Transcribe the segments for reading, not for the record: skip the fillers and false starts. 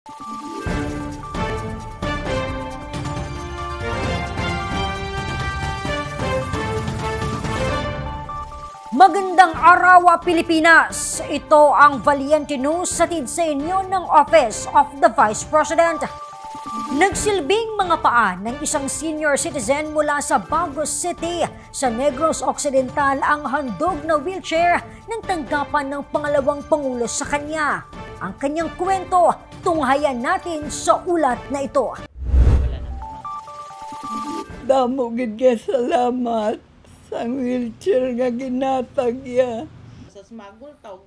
Magandang araw, Pilipinas! Ito ang Valiente News hatid sa inyo ng Office of the Vice President. Nagsilbing mga paa ng isang senior citizen mula sa Bagos City sa Negros Occidental ang handog na wheelchair ng tanggapan ng pangalawang Pangulo sa kanya. Ang kanyang kwento, tunghayan natin sa ulat na ito. Damo gid kay salamat sa wheelchair nga ginatagya.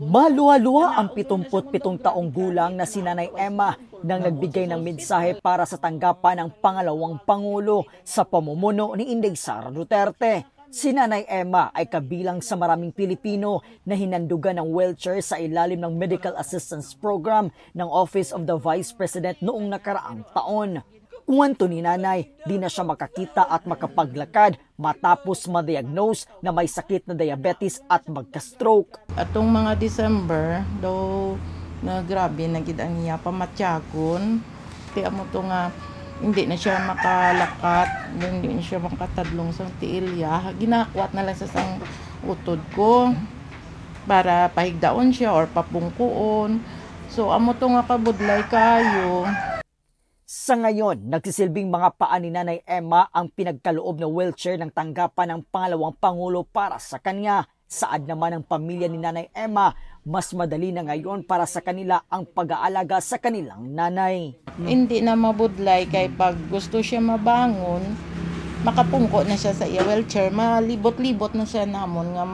Maluwa-luwa ang 77 taong gulang na si Nanay Emma nang nagbigay ng mensahe para sa tanggapan ng pangalawang Pangulo sa pamumuno ni Inday Sara Duterte. Si Nanay Emma ay kabilang sa maraming Pilipino na hinandugan ng wheelchair sa ilalim ng Medical Assistance Program ng Office of the Vice President noong nakaraang taon. Kwento ni Nanay, di na siya makakita at makapaglakad matapos ma-diagnose na may sakit na diabetes at magka-stroke. Atong mga December, daw na grabe na gid ang iya pamatyagon. Kaya mo to nga hindi na siya makalakat, hindi na siya makatadlong sa tiilya. Ginakwat na lang sa sang utod ko para pahigdaon siya or papungkuon. So amo to nga kabudlay kayo. Sa ngayon, nagsisilbing mga paa ni Nanay Emma ang pinagkaloob na wheelchair ng tanggapan ng pangalawang Pangulo para sa kanya. Saad naman ng pamilya ni Nanay Emma, mas madali na ngayon para sa kanila ang pag-aalaga sa kanilang nanay. Hindi na mabudlay kay pag gusto siya mabangon, makapungko na siya sa iya wheelchair, malibot-libot na siya namon nga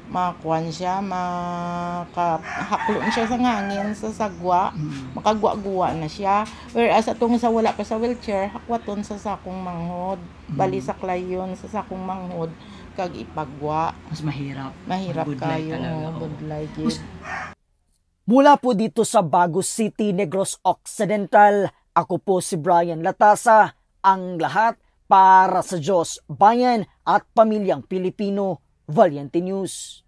makakuan siya, makahaklo siya sa ngangin, sa sagwa, makagwa-guwa na siya. Whereas atong sa wala pa sa wheelchair, hakwaton sa sakong manghod, bali sa klayon sa sakong manghod, kag ipagwa. Mas mahirap. Mahirap budlay kayo, budlay gid. Mula po dito sa Bagos City, Negros Occidental, ako po si Brian Latasa, ang lahat para sa Diyos, bayan at pamilyang Pilipino. Valiente News.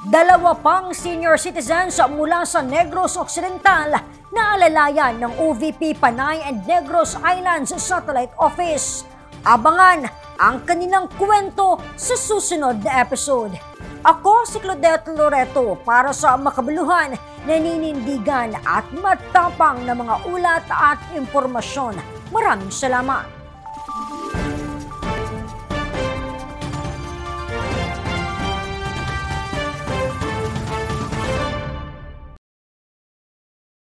Dalawa pang senior citizens mula sa Negros Occidental na alalayan ng OVP Panay and Negros Islands Satellite Office. Abangan ang kanilang kwento sa susunod na episode. Ako si Claudette Loreto para sa makabuluhan, naninindigan at matapang na mga ulat at impormasyon. Maraming salamat.